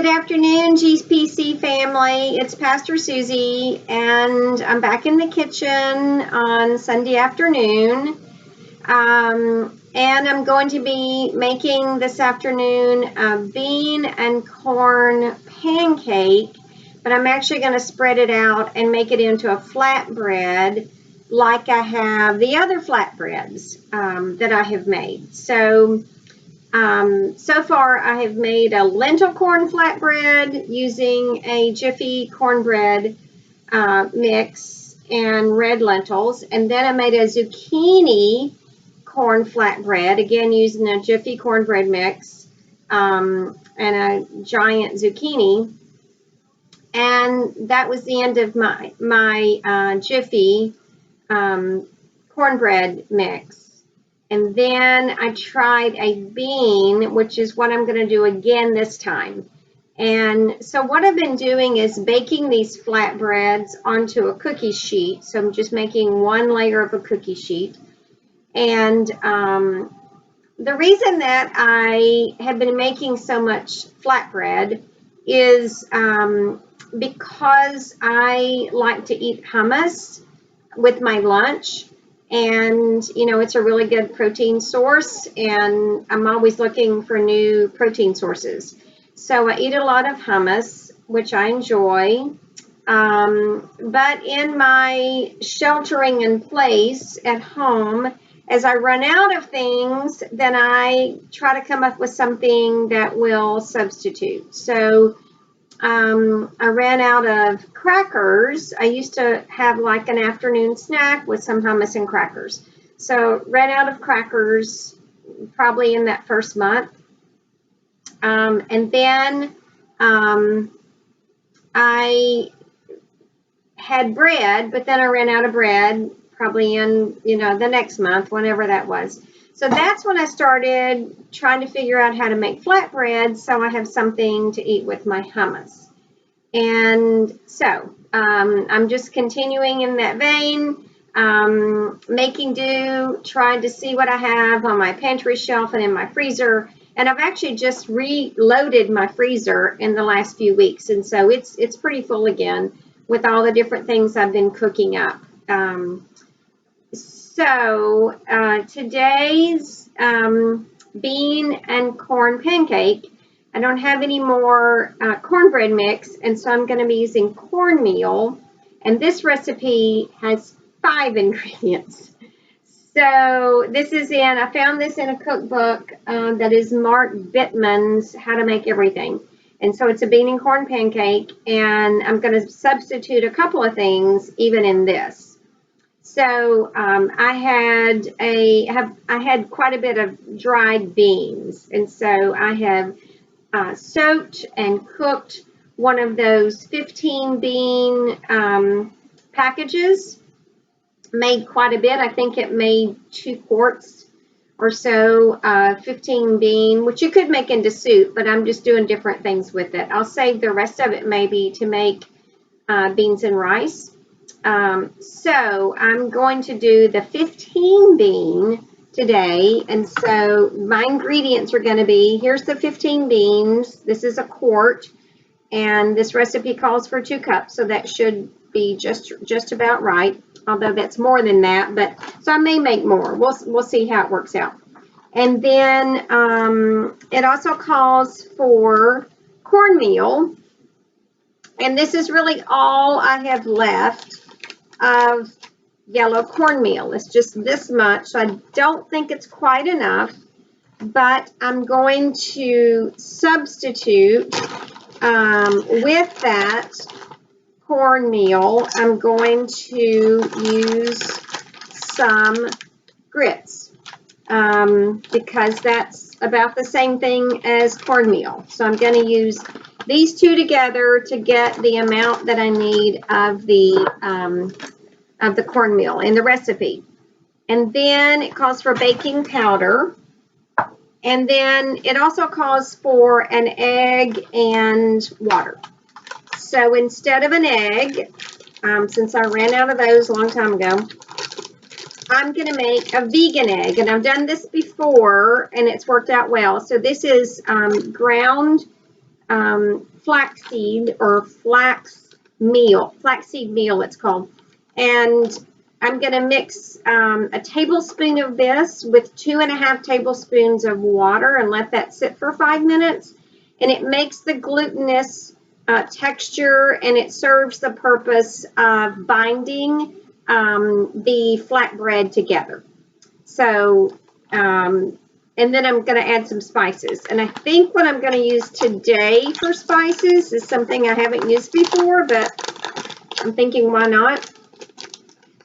Good afternoon, GPC family. It's Pastor Susie, and I'm back in the kitchen on Sunday afternoon. And I'm going to be making this afternoon a bean and corn pancake, but I'm actually going to spread it out and make it into a flatbread like I have the other flatbreads that I have made. So far I have made a lentil corn flatbread using a Jiffy cornbread mix and red lentils. And then I made a zucchini corn flatbread, again using a Jiffy cornbread mix and a giant zucchini. And that was the end of my Jiffy cornbread mix. And then I tried a bean, which is what I'm going to do again this time. And so what I've been doing is baking these flatbreads onto a cookie sheet. So I'm just making one layer of a cookie sheet. And the reason that I have been making so much flatbread is because I like to eat hummus with my lunch. And, you know, it's a really good protein source, and I'm always looking for new protein sources. So I eat a lot of hummus, which I enjoy. But in my sheltering in place at home, as I run out of things, then I try to come up with something that will substitute. So I ran out of crackers. I used to have like an afternoon snack with some hummus and crackers. So ran out of crackers probably in that first month. And then I had bread, but then I ran out of bread probably in, the next month, whenever that was. So that's when I started trying to figure out how to make flatbread so I have something to eat with my hummus. And so I'm just continuing in that vein, making do, trying to see what I have on my pantry shelf and in my freezer. And I've actually just reloaded my freezer in the last few weeks. And so it's pretty full again with all the different things I've been cooking up. So today's bean and corn pancake, I don't have any more cornbread mix, and so I'm going to be using cornmeal. And this recipe has 5 ingredients. So this is I found this in a cookbook that is Mark Bittman's How to Make Everything. And so it's a bean and corn pancake, and I'm going to substitute a couple of things even in this. So I had quite a bit of dried beans, and so I have soaked and cooked one of those 15 bean packages. Made quite a bit. I think it made 2 quarts or so, 15 bean, which you could make into soup, but I'm just doing different things with it. I'll save the rest of it maybe to make beans and rice. So I'm going to do the 15 bean today. And so my ingredients are going to be, here's the 15 beans. This is a quart, and this recipe calls for 2 cups. So that should be just about right. Although that's more than that, but so I may make more. We'll see how it works out. And then it also calls for cornmeal. And this is really all I have left of yellow cornmeal. It's just this much. So I don't think it's quite enough, but I'm going to substitute with that cornmeal. I'm going to use some grits because that's about the same thing as cornmeal. So I'm going to use these 2 together to get the amount that I need of the cornmeal in the recipe. And then it calls for baking powder. And then it also calls for an egg and water. So instead of an egg, since I ran out of those a long time ago, I'm going to make a vegan egg. And I've done this before, and it's worked out well. So this is ground flaxseed or flaxseed meal it's called. And I'm going to mix a tablespoon of this with 2.5 tablespoons of water and let that sit for 5 minutes. And it makes the glutinous texture, and it serves the purpose of binding the flatbread together. So, and then I'm going to add some spices. And I think what I'm going to use today for spices is something I haven't used before, but I'm thinking why not?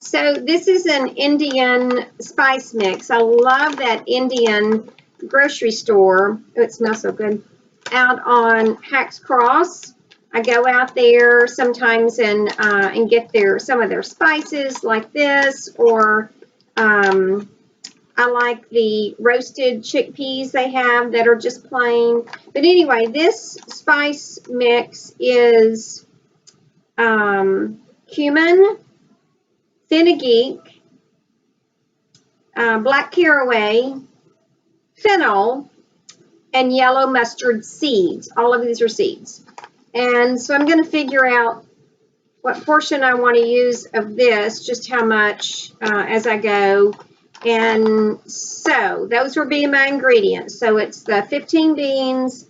So this is an Indian spice mix. I love that Indian grocery store. Oh, it smells so good. Out on Hacks Cross. I go out there sometimes and get some of their spices like this, or I like the roasted chickpeas they have that are just plain. But anyway, this spice mix is cumin, fenugreek, black caraway, fennel, and yellow mustard seeds. All of these are seeds. And so I'm going to figure out what portion I want to use of this, just how much as I go. And so those will be my ingredients. So it's the 15 beans.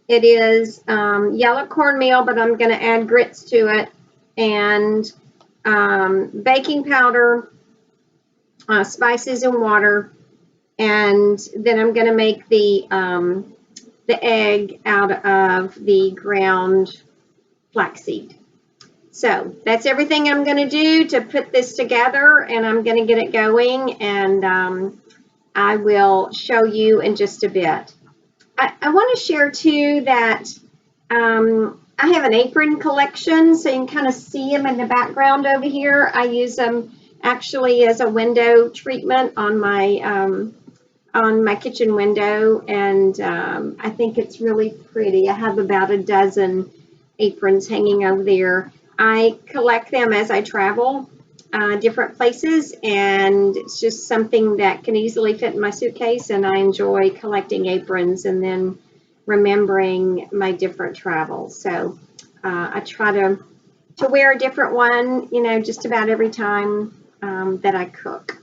It is yellow cornmeal, but I'm going to add grits to it, and baking powder, spices, and water. And then I'm going to make the egg out of the ground flaxseed. So that's everything I'm going to do to put this together, and I'm going to get it going, and I will show you in just a bit. I want to share too that I have an apron collection, so you can kind of see them in the background over here. I use them actually as a window treatment on my kitchen window, and I think it's really pretty. I have about a dozen aprons hanging over there. I collect them as I travel different places, and it's just something that can easily fit in my suitcase, and I enjoy collecting aprons and then remembering my different travels. So I try to wear a different one, just about every time that I cook.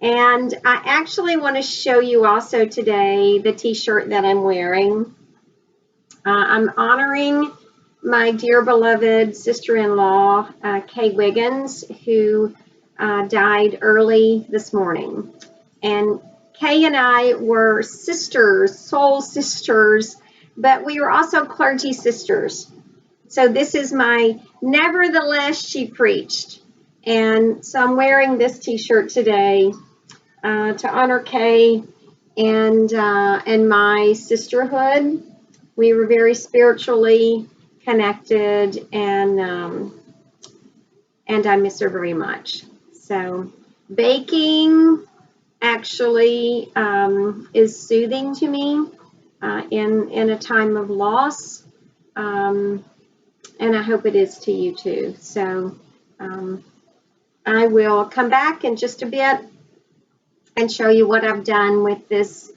And I actually want to show you also today the t-shirt that I'm wearing. I'm honoring my dear beloved sister-in-law, Kay Wiggins, who died early this morning. And Kay and I were sisters, soul sisters, but we were also clergy sisters. So this is my Nevertheless She Preached. And so I'm wearing this t-shirt today to honor Kay and my sisterhood. We were very spiritually connected, and I miss her very much. So baking actually is soothing to me in a time of loss, and I hope it is to you too. So I will come back in just a bit and show you what I've done with this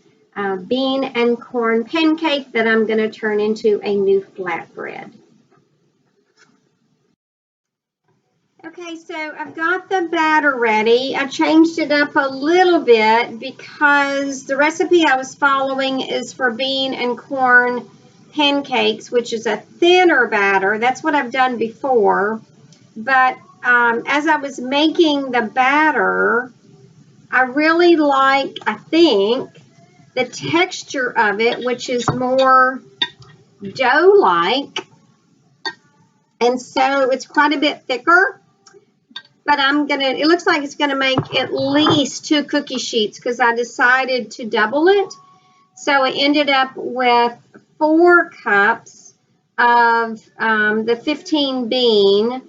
bean and corn pancake that I'm going to turn into a new flatbread. Okay, so I've got the batter ready. I changed it up a little bit because the recipe I was following is for bean and corn pancakes, which is a thinner batter. That's what I've done before. But as I was making the batter, I really like, I think, the texture of it, which is more dough-like. And so it's quite a bit thicker. But it looks like it's going to make at least 2 cookie sheets because I decided to double it. So I ended up with 4 cups of the 15 bean,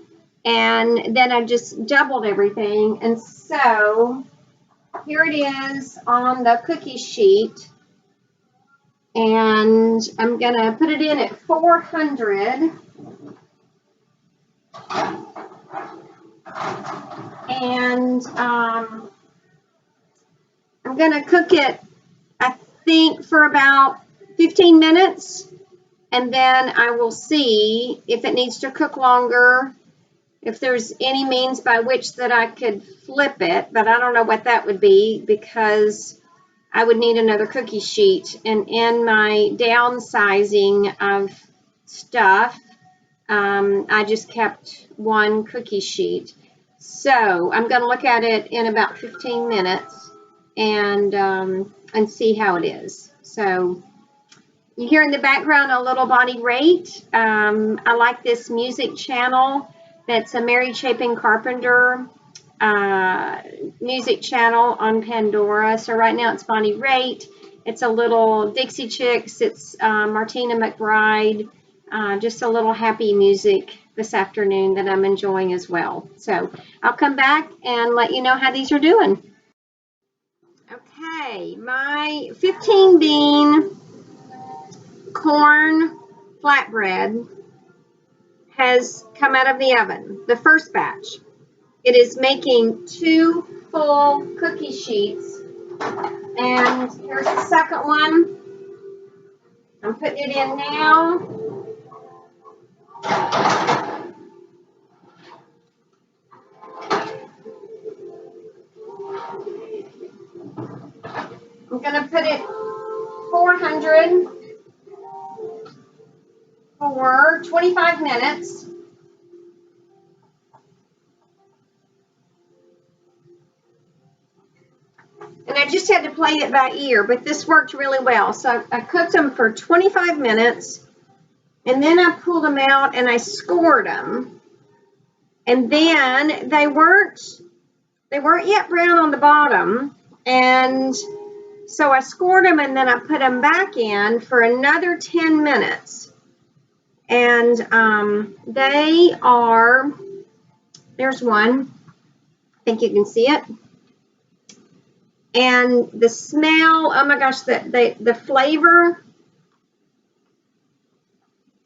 and then I just doubled everything. And so here it is on the cookie sheet, and I'm going to put it in at 400. And I'm going to cook it, I think, for about 15 minutes. and then I will see if it needs to cook longer, if there's any means by which that I could flip it, but I don't know what that would be because I would need another cookie sheet. And in my downsizing of stuff, I just kept one cookie sheet. So I'm going to look at it in about 15 minutes and see how it is. So you hear in the background a little body rate. I like this music channel. That's a Mary Chapin Carpenter music channel on Pandora. So right now it's Bonnie Raitt. It's a little Dixie Chicks. It's Martina McBride. Just a little happy music this afternoon that I'm enjoying as well. So I'll come back and let you know how these are doing. Okay, my 15 bean corn flatbread has come out of the oven, the first batch. It is making 2 full cookie sheets. And here's the second one. I'm putting it in now. I'm going to put it 400 for 25 minutes. And I just had to play it by ear, but this worked really well. So I cooked them for 25 minutes, and then I pulled them out and I scored them. And then they weren't yet brown on the bottom. And so I scored them and then I put them back in for another 10 minutes. And they are, there's one. I think you can see it. And the smell, oh my gosh, the flavor,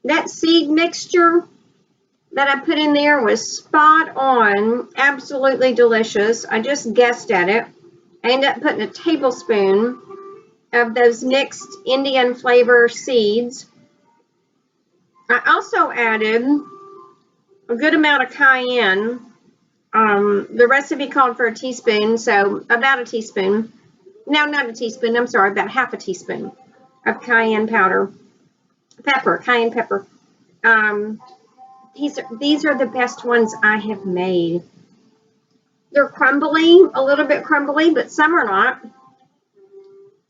that seed mixture that I put in there was spot on, absolutely delicious. I just guessed at it. I ended up putting a tablespoon of those mixed Indian flavor seeds. I also added a good amount of cayenne. The recipe called for a teaspoon, so about a teaspoon. No, not a teaspoon. I'm sorry, about half a teaspoon of cayenne powder. Cayenne pepper. These are the best ones I have made. They're crumbly, a little bit crumbly, but some are not.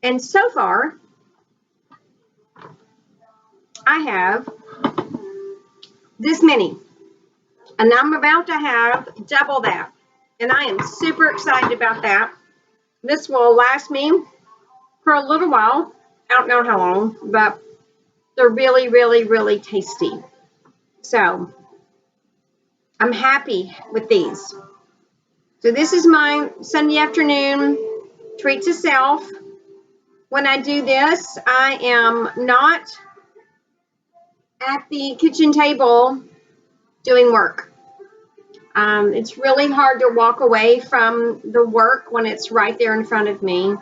And so far, I have this many. And I'm about to have double that. And I am super excited about that. This will last me for a little while. I don't know how long, but they're really, really, really tasty. So I'm happy with these. So this is my Sunday afternoon treat to self. When I do this, I am not at the kitchen table doing work. It's really hard to walk away from the work when it's right there in front of me.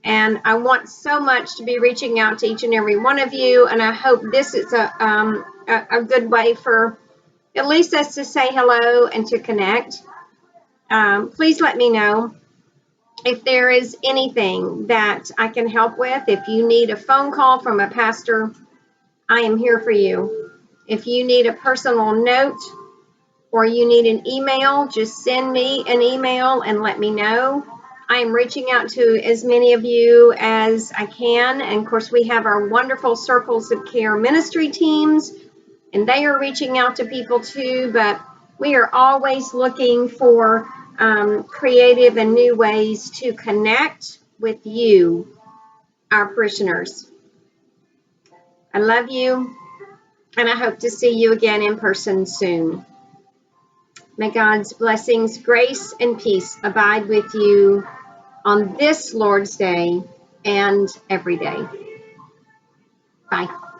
And I want so much to be reaching out to each and every one of you. And I hope this is a good way for at least us to say hello and to connect. Please let me know if there is anything that I can help with. If you need a phone call from a pastor, I am here for you. If you need a personal note or you need an email, just send me an email and let me know. I am reaching out to as many of you as I can. And of course, we have our wonderful Circles of Care ministry teams, and they are reaching out to people too. But we are always looking for creative and new ways to connect with you, our parishioners. I love you, and I hope to see you again in person soon. May God's blessings, grace, and peace abide with you on this Lord's Day and every day. Bye.